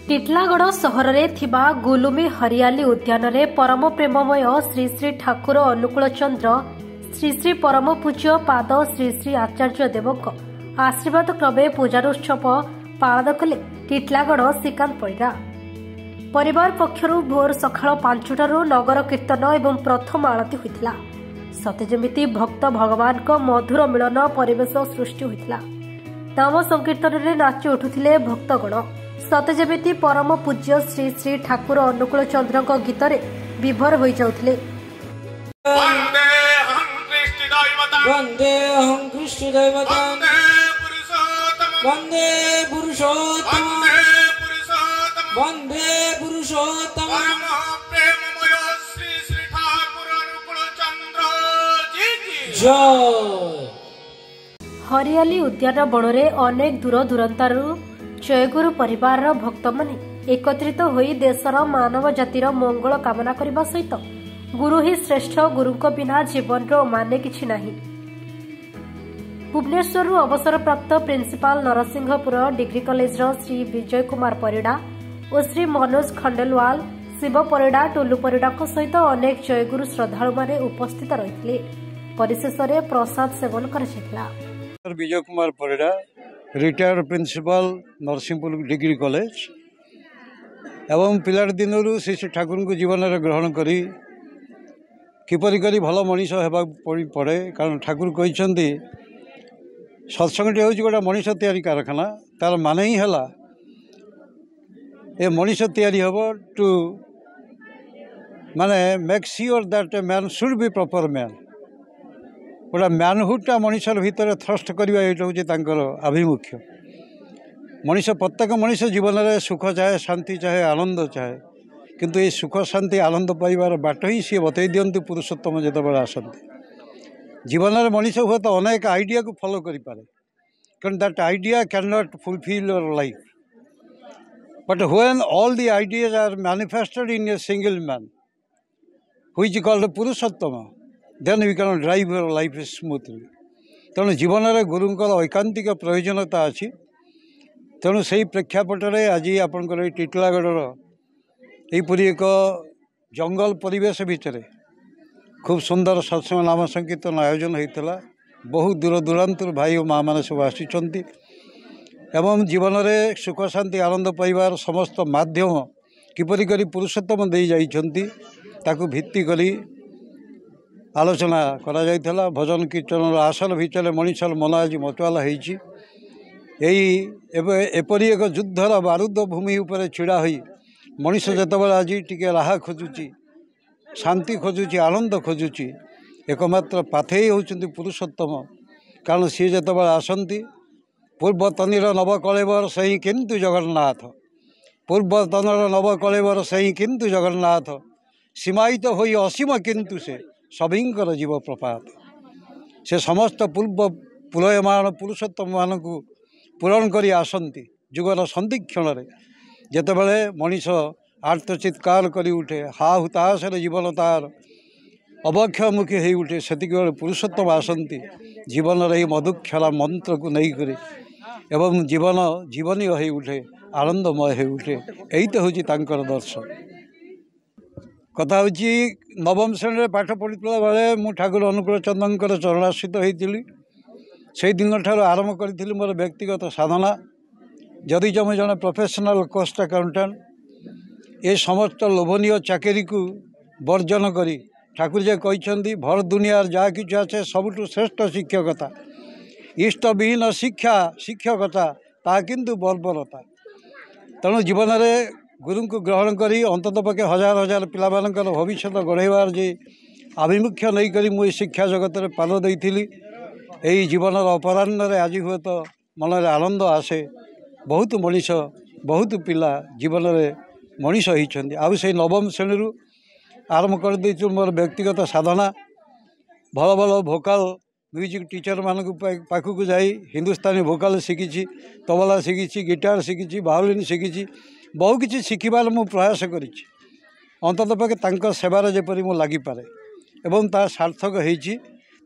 ଟିଟିଲାଗଡ଼ ସହରରେ ଥିବା ଗୁଲୁମି ହରିଆଲି ଉଦ୍ୟାନରେ ପରମ ପ୍ରେମମୟ ଶ୍ରୀ ଶ୍ରୀ ଠାକୁର ଅନୁକୂଳ ଚନ୍ଦ୍ର ଶ୍ରୀ ଶ୍ରୀ ପରମ ପୂଜ୍ୟ ପାଦ ଶ୍ରୀ ଶ୍ରୀ ଆଚାର୍ଯ୍ୟ ଦେବଙ୍କ ଆଶୀର୍ବାଦ କ୍ରମେ ପୂଜାନୁଷ୍ଠବ ପାଳନ କଲେ ଟିଟିଲାଗଡ଼ ଶ୍ରୀକାନ୍ତ ପରିଡ଼ା। ପରିବାର ପକ୍ଷରୁ ଭୋର ସକାଳ 5ଟାରୁ ନଗର କୀର୍ତ୍ତନ ଏବଂ ପ୍ରଥମ ଆଳତି ହୋଇଥିଲା। ସତେ ଯେମିତି ଭକ୍ତ ଭଗବାନଙ୍କ ମଧୁର ମିଳନ ପରିବେଶ ସୃଷ୍ଟି ହୋଇଥିଲା। ନାମ ସଂକୀର୍ତ୍ତନରେ ନାଚି ଉଠୁଥିଲେ ଭକ୍ତଗଣ। ସତେ ଯେମିତି ପରମ ପୂଜ୍ୟ ଶ୍ରୀ ଶ୍ରୀ ଠାକୁର ଅନୁକୂଳ ଚନ୍ଦ୍ରଙ୍କ ଗୀତରେ ବିଭୋର ହୋଇଯାଉଥିଲେ। वंदेऽहं कृष्णदैवतं वंदे पुरुषोत्तम वंदे पुरुषोत्तम श्री श्री ठाकुर अनुकूल चंद्र जी की जय। हरियाली उद्यान बणरे अनेक दूर दूरांतरू जयगुरु परिवार भक्त माने एकत्रित होई देशर मानव जातिर मंगल कामना करने सहित गुरु ही श्रेष्ठ गुरु बिना जीवन माने किछि नाही। भुवनेश्वर अवसर प्राप्त principal Narasinghpur degree college Shri Vijay Kumar Parida और श्री मनोज खंडेलवाल शिव परिड़ा टुलु परिड़ा सहित अनेक जयगुरु श्रद्धालु माने उपस्थित रही। परिशेष प्रसाद सेवन कर Vijay Kumar Parida retired principal Narasinghpur degree college एवं पिलार दिन श्री श्री ठाकुर को जीवन में ग्रहण करी किपरि करी भल मनीष होगा पड़े। कारण ठाकुर कहते सत्संगटी हूँ गोटे मनीष तैयारी कारखाना तार माने ही है ए मनीष तैयारी हम टू माने make sure that a man should be proper man गोटा मैनहुडटा मनीषर भितर थ्रस्ट करवा ये हूँ आभिमुख्य। मनीष प्रत्येक मनीष जीवन में सुख चाहे शांति चाहे आनंद चाहे किंतु ये सुख शांति आनंद पाइबार बाट ही सी बतई दिंतु पुरुषोत्तम जो आसती जीवन में मनीष हुए तो अनेक आइडिया को फॉलो करें कारण that idea cannot fulfil your life but when all the ideas are manifested in a single man which is called Purushottam then we can drive your life smoothly. तेणु जीवन में गुरुंकर ऐकांतिक प्रयोजनता अच्छी। तेणु से प्रेक्षापटे आज आपंकर टिटिलागढ़ यहीपरी एक जंगल परिवेश भितर खूब सुंदर सत्संग नाम संकीर्तन आयोजन होता। बहुत दूर दूरांत भाई और माँ मैंने सब आसिंट एवं जीवन में सुख शांति आनंद पाइबार समस्त माध्यम किपरि करी पुरुषोत्तम दे जाइछंती ताकू भित्ति करी आलोचना करा जाइथला। भजन कीर्तन आसल भितर मनीषर मन आज मतवाला होइछि। एपरी एक युद्धर बारूद भूमि उपर छिड़ा होई मनीष जेतेबेले आज टिके राह खोजुची शांति खोजुची आनंद खोजुची एकमात्र पाथेई होउछंती पुरुषोत्तम। कारण सी जेतेबेले आसंती पूर्वतनीर नवकलेवर सही किंतु जगन्नाथ पूर्वतनर नवकलेवर सही किंतु जगन्नाथ सीमायित होई असीम किंतु से सभिंकर जीव प्रपात से समस्त पूर्व पुलयमान पुरुषोत्तम मानक पूरण करी आसंती जुगर संधिक्षण जेतेबेले मनीष आर्तचित्कार करी उठे हा हुताश जीवन तार अवक्षमुखी हो उठे से पुरुषोत्तम आसंती जीवन रही मधुक्षरा मंत्र को नहीं करी एवं जीवन जीवनी हो उठे आनंदमय हो उठे। यही तो हूँ दर्शन कथा हूँ नवम श्रेणी पाठ पढ़ुला बेले मु ठाकुर अनुकूल चंद्र चरणाश्रित होती से दिन ठार आरंभ करी मोर व्यक्तिगत साधना। जदि मुझे जड़े प्रोफेशनल कॉस्ट अकाउंटेंट ए समस्त लोभनीय चाकरी को वर्जन करी ठाकुर जे कहते भर दुनियार जहाँ कि आछे सबुठु श्रेष्ठ शिक्षकता इष्ट विहीन शिक्षा शिक्षकता ता किंतु बर्बरता। तेणु जीवन में गुरु को ग्रहण करी अंतत पक्षे हजार हजार पिलामानकर भविष्य गढ़ाइबार जे आभिमुख्य नहीं करी मुझे शिक्षा जगत में पाल देइथिली। यही जीवन अपराह्न आज हुए तो मन में आनंद आसे। बहुत मनीष बहुत पिला जीवन में मनीष होती आउ से नवम श्रेणी आरंभ कर दे मोर व्यक्तिगत साधना। भल भल भोकाल म्यूजिक टीचर मानक पाखक जाई हिंदुस्तानी भोकाल शिखी तबला शिखी गिटार शिखी बाहुलिन शिखी बहु किसी शिखबार मु प्रयास करी अंतत पक्षे सेवार जेपरी मु लागिपारे एवं ता सार्थक होइछि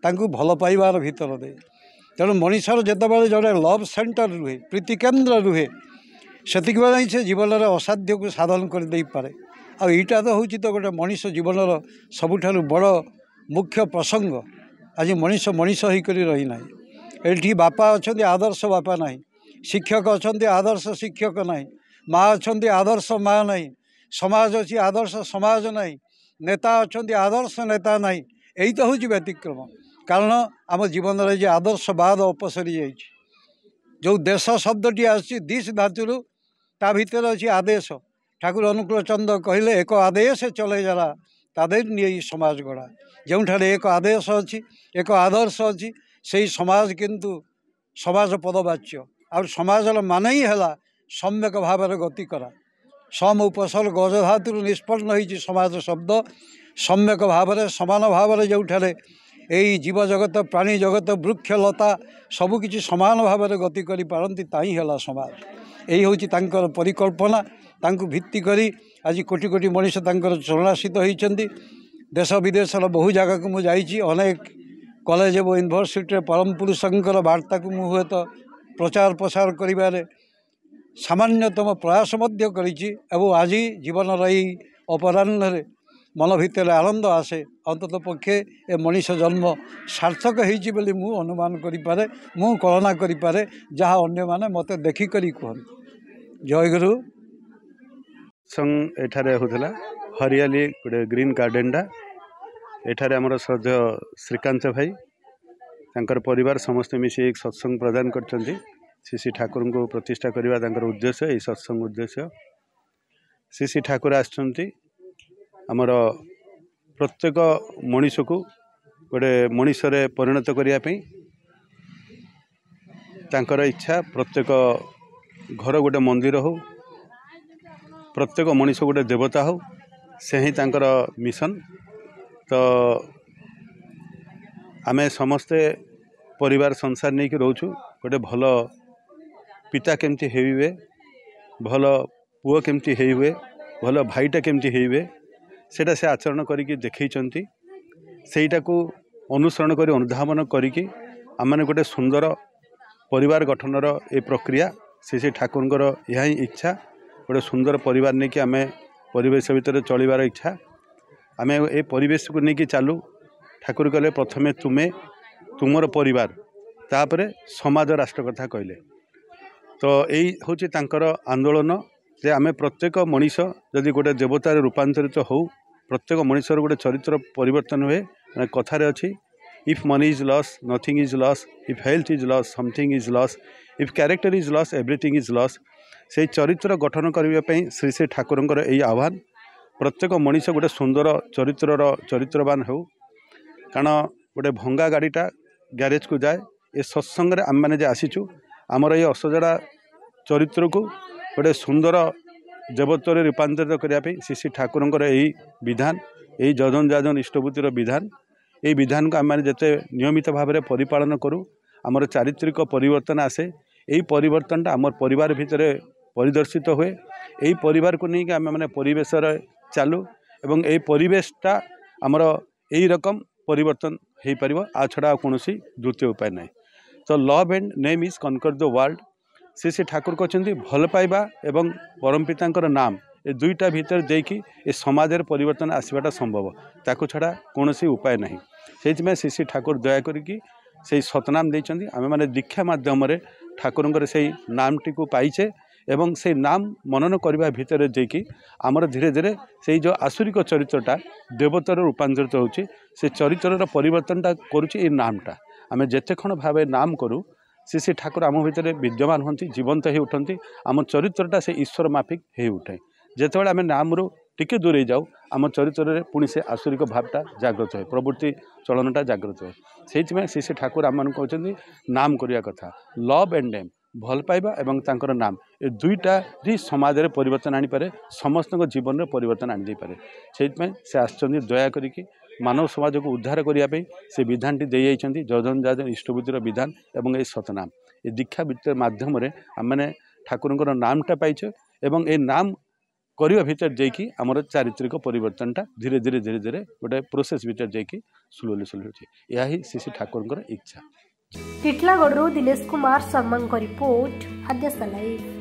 भल पाइबार भितर दे। तेणु मनीषर जितेबाला जड़े लव सेंटर रुहे प्रीति केन्द्र रुहे सेतिक बेले ही से जीवन असाध्य को साधन करदे पारे। आ एटा तो हूँ तो गोटे मनीष जीवन सबुठारु बड़ मुख्य प्रसंग। आज मनीष मनीष होकर रही ना, ये बापा अच्छा आदर्श बापा ना, शिक्षक अच्छा आदर्श शिक्षक ना, माँ अच्छा आदर्श माँ ना, समाज अच्छी आदर्श समाज ना, नेता अच्छा आदर्श नेता ना। यही तो हूँ व्यतिक्रम। कारण आम जीवन में जो आदर्शवाद अपसरी जा जो देश शब्दटी आसी दिश धातु ता भीतर अच्छी आदेश। ठाकुर अनुकूल चंद्र कहले एक आदेश चले जरा तादे नहीं समाज गढ़ा। जो एक आदेश अच्छी एक आदर्श अच्छी से समाज किंतु समाज पदवाच्य और समाज मान ही है सम्यक भाव में गति करा। सम उपसल गज धातु निष्पन्न हो समाज शब्द सम्यक भाव में समान भाव में जो यही जीव जगत प्राणी जगत वृक्ष लता सबकि समान भाव में गति करपारती ताही है समाज। यही हूँ परिकल्पना तांको भित्ति करी आज कोटी कोटी मनीष चरणाश्रित होती। देश विदेश बहु जगह को मुझे अनेक कॉलेज और यूनिवर्सिटी परम पुरुषंकर वार्ता को मुझे तो प्रचार प्रसार करिबारे सामान्यतम प्रयास करिछि। एवं आज जीवन रही अपराह्न मन भितर आनंद आसे अंतत पक्षे ए मनीष जन्म सार्थक होइछि बोली मु अनुमान करिपारे, मु कल्पना करिपारे जहाँ अन्य माने मते देखि करी कहन। जय गुरु। संग एठारे होतला हरियाली गोटे ग्रीन गार्डनटा एठारे आमर श्रद्धेय श्रीकांत भाई तांकर परिवार समस्त मिसी एक सत्संग प्रदान करछन्ती। श्री श्री ठाकुर को प्रतिष्ठा करबा तांकर उद्देश्य यही सत्संग उद्देश्य। श्री श्री ठाकुर आछन्ती आमर प्रत्येक मनीष को गोटे मनीष रे परिणत करिया पई तांकर इच्छा। प्रत्येक घर गोटे मंदिर हो, प्रत्येक मनीष गोटे देवता हो, से ही तांकर मिशन। तो आमे समस्ते परिवार संसार नहीं कि रोचु गोटे भल पिता केमती हेइबे, भल पुओ केमती हेइबे, भल भाईटा केमती हेइबे सेटा से आचरण करिकि देखैचंती। सेटा को अनुसरण करी अनुधावन करिकि आमने गोटे सुंदर परिवार गठनर ए प्रक्रिया श्री ठाकुरंकर यह ही इच्छा। गोटे सुंदर परिवार नहीं कि आमे परिवेश भितर चलिबार इच्छा। आमे ए परिवेश को नहीं कि चालू। ठाकुर कहले प्रथमे तुमे तुमर परिवार तापरे समाज राष्ट्र कथा कहले। तो यही हूँ तांकर आंदोलन जे आमे प्रत्येक मनीष जदि गोटे देवतार रूपांतरित हो, प्रत्येक मनीषर गोटे चरित्र परिवर्तन हुए। कथारे अच्छी if money is loss nothing is loss, if health is loss something is loss, if character is loss everything is loss. से चरित्र गठन करने श्री श्री ठाकुरंकर यही आह्वान। प्रत्येक मनीष गोटे सुंदर चरित्रवान हो। कारण गोटे भंगा गाड़ीटा ग्यारेज को जाए ए सत्संग आम मैंने आसीचु आमर ये असजड़ा चरित्र को गोटे सुंदर देवत्व रूपांतरित करने श्री श्री ठाकुरंकर यही विधान, यही जजन जाजन इष्टभूतिर विधान। ये विधान को आम मैंने जिते नियमित भाव में परिपालन करूँ आमर चारित्रिक परिवर्तन आसे। यही परिवर्तनटा आम परिवार भितर परिदर्शित हुए। यही परिवार को लेकिन आम मैंने परिवेश चालू एवं यही परिवेशटा आमर यही रकम परिवर्तन हो पार आ छड़ा कौन द्वितीय उपाय ना। तो love and name is conquer the world. Shri Shri Thakur कहते भल पाइबा एवं परम पितांकर नाम ए दुईटा भितर देकी ए समाज परिवर्तन आसवाटा संभव, ताकू छड़ा कौन उपाय ना। से श्री श्री ठाकुर दया करिकी से सतनाम देइचंदी। आमे माने दीक्षा माध्यम ठाकुरंकर से नामटी को पाइचे एवं से नाम मनन करने भितर देकी आमर धीरे धीरे से जो आसुरिक चरित्रटा देवतार रूपांतरित होची से चरित्रर परिवर्तनटा करुची नामटा। आम जेते खण भाव नाम करूँ श्री श्री ठाकुर आम भितर विद्यमान होती जीवंत हो उठती। आम चरित्रटा से ईश्वर माफिक हो उठे। जितेबाला आम नाम रू टिके दूरे जाऊ आम चरित्र पुणी से आसुरिक भावटा जागृत हुए, प्रवृत्ति चलनटा जागृत हुए। से श्री श्री ठाकुर आम कहते नाम करने कथा लव एंड नेम भल पाइबा एवं तांकर नाम ए दुईटा ही समाज में परिवर्तन आनीपे, समस्त जीवन में परिवर्तन आनी पारे। से आसचंदी दया करिकी मानव समाज को उद्धार करने से विधान टी दे जजन जाजन इष्टबुद्धिर विधान एवं ए सतनाम ए दीक्षा भितर माध्यम आम मैंने ठाकुरंकर नामटा पाइछे एवं ए नाम करने भितर जाकि आमर चारित्रिक परिवर्तनटा धीरे धीरे धीरे धीरे गोटे प्रोसेस भितर जाकि स्लोली स्लोली यही श्री श्री ठाकुरंकर इच्छा। Titlagarh Dinesh Kumar Sharma report Adyasha live.